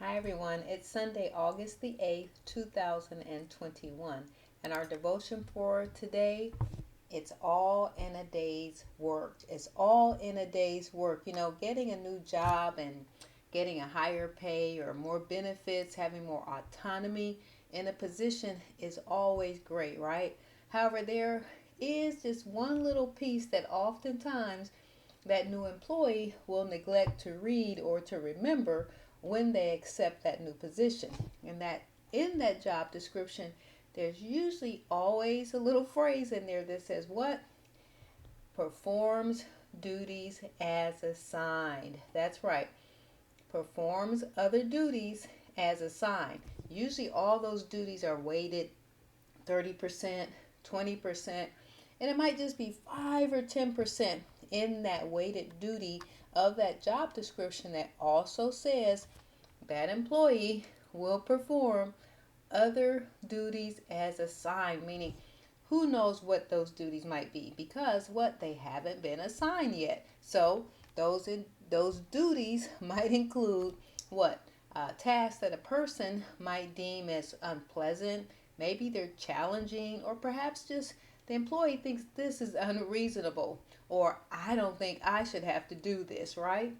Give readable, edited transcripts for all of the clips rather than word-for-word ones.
Hi everyone, it's Sunday, August the 8th, 2021, and our devotion for today, it's all in a day's work. It's all in a day's work. Getting a new job and getting a higher pay or more benefits, having more autonomy in a position is always great, right? However, there is just one little piece that oftentimes that new employee will neglect to read or to remember when they accept that new position. And that in that job description, there's usually always a little phrase in there that says what? Performs duties as assigned. That's right. Performs other duties as assigned. Usually all those duties are weighted 30%, 20%, and it might just be 5 or 10% in that weighted duty of that job description that also says that employee will perform other duties as assigned, meaning who knows what those duties might be because what they haven't been assigned yet. So those duties might include what tasks that a person might deem as unpleasant. Maybe they're challenging, or perhaps just the employee thinks this is unreasonable, or I don't think I should have to do this, right?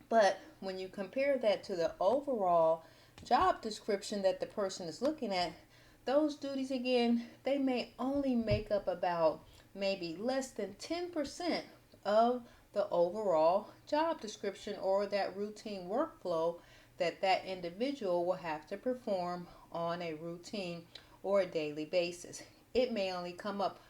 But when you compare that to the overall job description that the person is looking at, those duties again, they may only make up about maybe less than 10% of the overall job description or that routine workflow that that individual will have to perform on a routine or a daily basis. It may only come up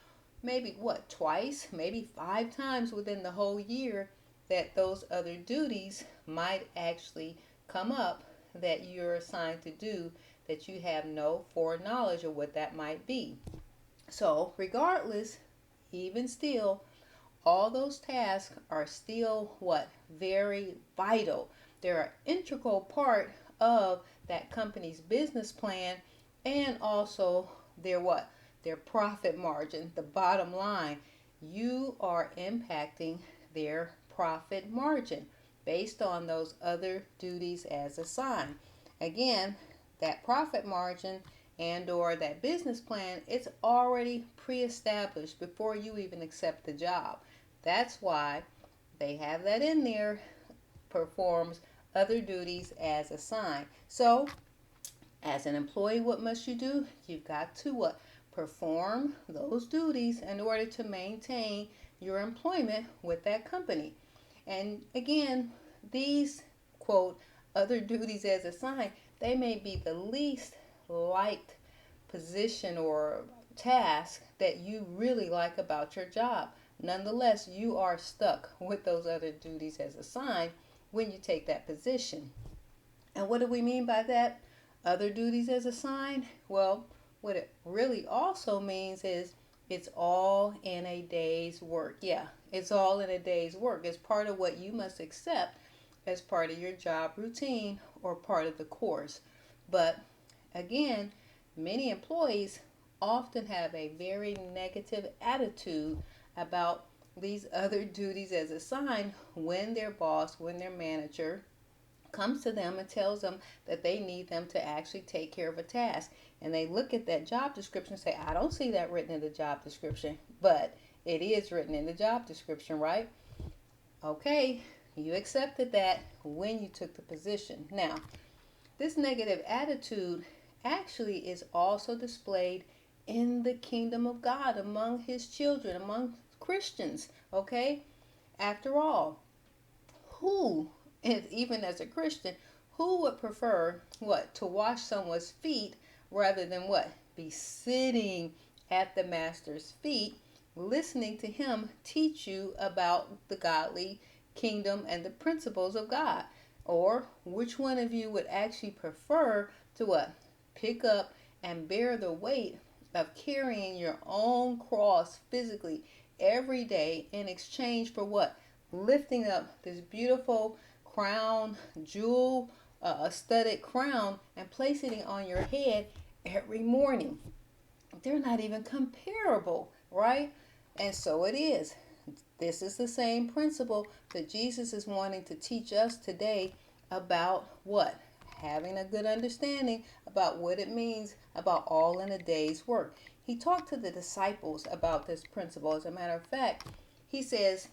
maybe what, twice, maybe 5 times within the whole year that those other duties might actually come up that you're assigned to do that you have no foreknowledge of what that might be. So, regardless, even still, all those tasks are still what? Very vital. They're an integral part of that company's business plan and also their what? Their profit margin, the bottom line. You are impacting their profit margin based on those other duties as assigned. Again, that profit margin and or that business plan, it's already pre-established before you even accept the job. That's why they have that in there, performs other duties as assigned. So, as an employee, what must you do? You've got to what? Perform those duties in order to maintain your employment with that company. And again, these quote other duties as assigned, they may be the least liked position or task that you really like about your job. Nonetheless, you are stuck with those other duties as assigned when you take that position. And what do we mean by that? Other duties as assigned? Well, what it really also means is it's all in a day's work. Yeah, it's all in a day's work. It's part of what you must accept as part of your job routine or part of the course. But again, many employees often have a very negative attitude about these other duties as assigned when their boss, when their manager comes to them and tells them that they need them to actually take care of a task. And they look at that job description and say, I don't see that written in the job description, but it is written in the job description, right? Okay, you accepted that when you took the position. Now, this negative attitude actually is also displayed in the kingdom of God among his children, among Christians, okay? After all, who, even as a Christian, who would prefer what? To wash someone's feet rather than what? Be sitting at the master's feet, listening to him teach you about the godly kingdom and the principles of God. Or which one of you would actually prefer to what? Pick up and bear the weight of carrying your own cross physically every day in exchange for what? Lifting up this beautiful crown, jewel studded crown, and placing it on your head every morning. They're not even comparable, right? And so it is. This is the same principle that Jesus is wanting to teach us today about what? having a good understanding about what it means about all in a day's work. He talked to the disciples about this principle. As a matter of fact, he says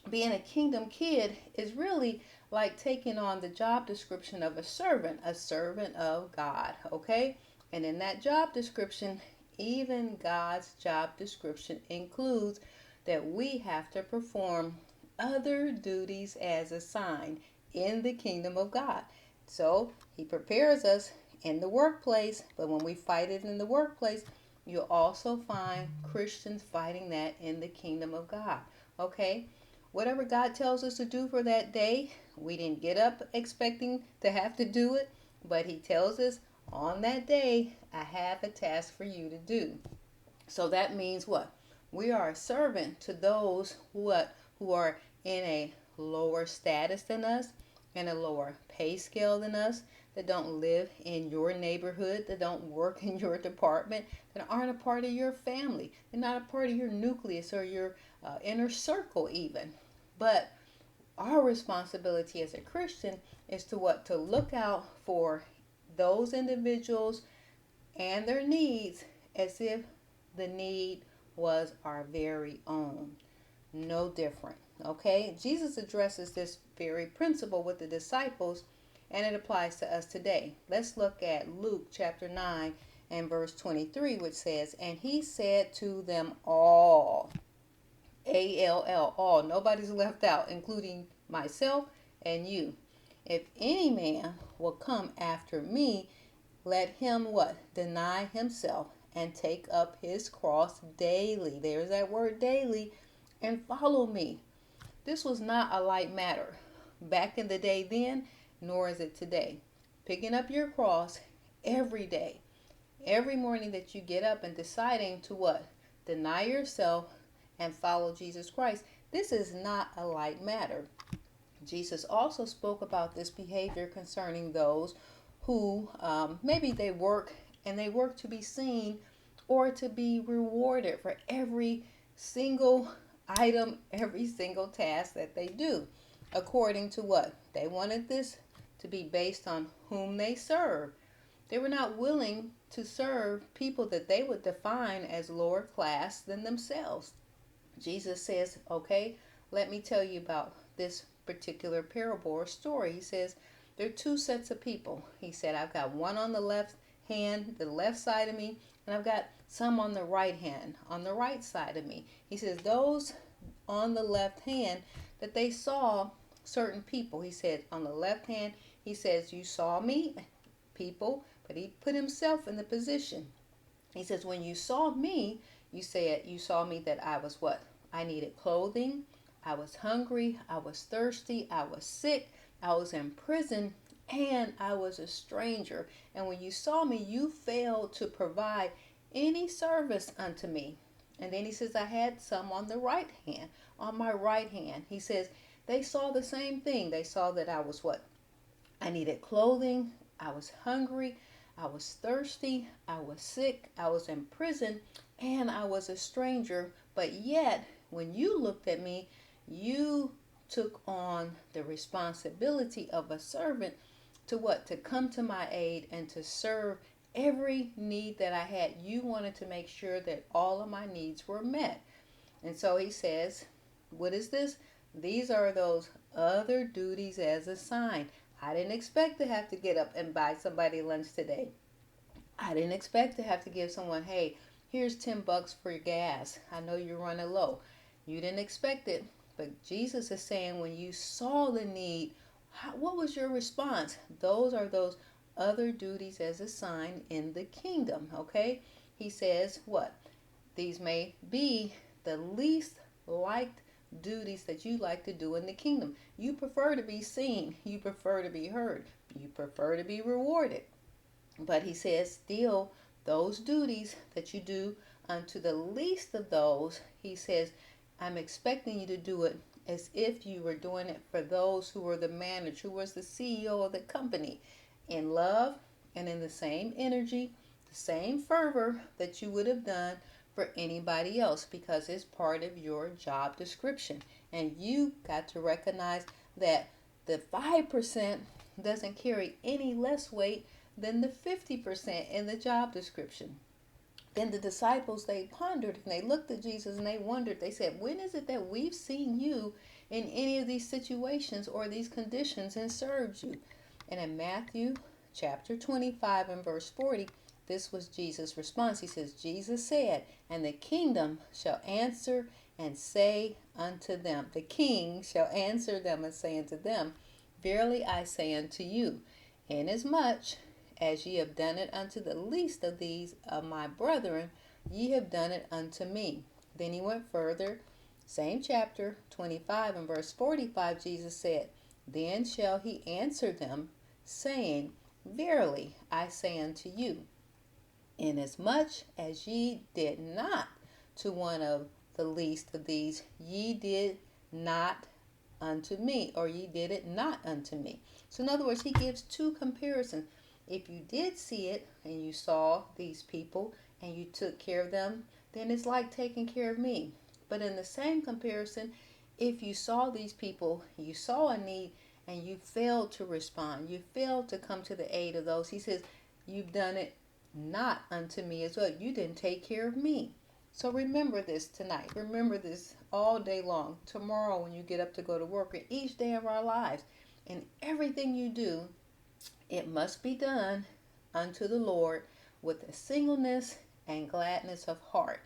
being a kingdom kid is really like taking on the job description of a servant of God, okay? And in that job description, even God's job description includes that we have to perform other duties as assigned in the kingdom of God. So he prepares us in the workplace, but when we fight it in the workplace, you'll also find Christians fighting that in the kingdom of God. Okay? Whatever God tells us to do for that day, we didn't get up expecting to have to do it, but he tells us on that day, I have a task for you to do. So that means what? We are a servant to those who are in a lower status than us, in a lower pay scale than us, that don't live in your neighborhood, that don't work in your department, that aren't a part of your family. They're not a part of your nucleus or your inner circle even. But our responsibility as a Christian is to what? To look out for those individuals and their needs as if the need was our very own. No different. Okay? Jesus addresses this very principle with the disciples, and it applies to us today. Let's look at Luke chapter 9 and verse 23, which says, "And he said to them all," A-L-L, all, nobody's left out, including myself and you. "If any man will come after me, let him" what? "Deny himself and take up his cross daily." There's that word daily. "And follow me." This was not a light matter back in the day then, nor is it today. Picking up your cross every day, every morning that you get up, and deciding to what? Deny yourself and follow Jesus Christ. This is not a light matter. Jesus also spoke about this behavior concerning those who maybe they work to be seen or to be rewarded for every single item, every single task that they do. According to what? They wanted this to be based on whom they serve. They were not willing to serve people that they would define as lower class than themselves. Jesus says, okay, let me tell you about this particular parable or story. He says, there are two sets of people. He said, I've got one on the left hand, the left side of me, and I've got some on the right hand, on the right side of me. He says, those on the left hand, that they saw certain people. He said, on the left hand, he says, you saw me, people, but he put himself in the position. He says, when you saw me, you said, you saw me that I was what? I needed clothing, I was hungry, I was thirsty, I was sick, I was in prison, and I was a stranger. And when you saw me, you failed to provide any service unto me. And then he says, I had some on the right hand, on my right hand. He says, they saw the same thing. They saw that I was what? I needed clothing, I was hungry, I was thirsty, I was sick, I was in prison, and I was a stranger. But yet, when you looked at me, you took on the responsibility of a servant to what? To come to my aid and to serve every need that I had. You wanted to make sure that all of my needs were met. And so he says, what is this? These are those other duties as assigned. I didn't expect to have to get up and buy somebody lunch today. I didn't expect to have to give someone, hey, here's $10 for your gas. I know you're running low. You didn't expect it. But Jesus is saying when you saw the need, what was your response? Those are those other duties as assigned in the kingdom, okay? He says what? These may be the least liked duties that you like to do in the kingdom. You prefer to be seen. You prefer to be heard. You prefer to be rewarded. But he says still those duties that you do unto the least of those, he says, I'm expecting you to do it as if you were doing it for those who were the manager, who was the CEO of the company, in love and in the same energy, the same fervor that you would have done for anybody else, because it's part of your job description. And you got to recognize that the 5% doesn't carry any less weight than the 50% in the job description. Then the disciples, they pondered and they looked at Jesus and they wondered. They said, when is it that we've seen you in any of these situations or these conditions and served you? And in Matthew chapter 25 and verse 40, this was Jesus' response. He says, Jesus said, and the kingdom shall answer and say unto them, the king shall answer them and say unto them, verily I say unto you, inasmuch as ye have done it unto the least of these of my brethren, ye have done it unto me. Then he went further, same chapter 25 and verse 45, Jesus said, then shall he answer them, saying, verily I say unto you, inasmuch as ye did not to one of the least of these, ye did not unto me, or ye did it not unto me. So in other words, he gives two comparisons. If you did see it and you saw these people and you took care of them, then it's like taking care of me. But in the same comparison, if you saw these people, you saw a need, and you failed to respond, you failed to come to the aid of those, he says, you've done it not unto me as well. You didn't take care of me. So remember this tonight. Remember this all day long. Tomorrow when you get up to go to work, and each day of our lives. And everything you do, it must be done unto the Lord with a singleness and gladness of heart.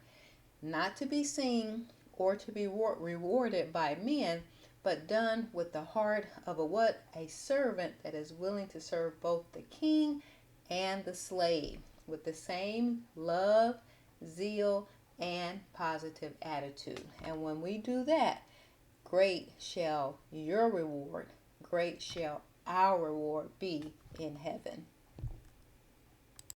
Not to be seen or to be rewarded by men, but done with the heart of a what? A servant that is willing to serve both the king and the slave with the same love, zeal, and positive attitude. And when we do that, great shall your reward, great shall our reward be in heaven.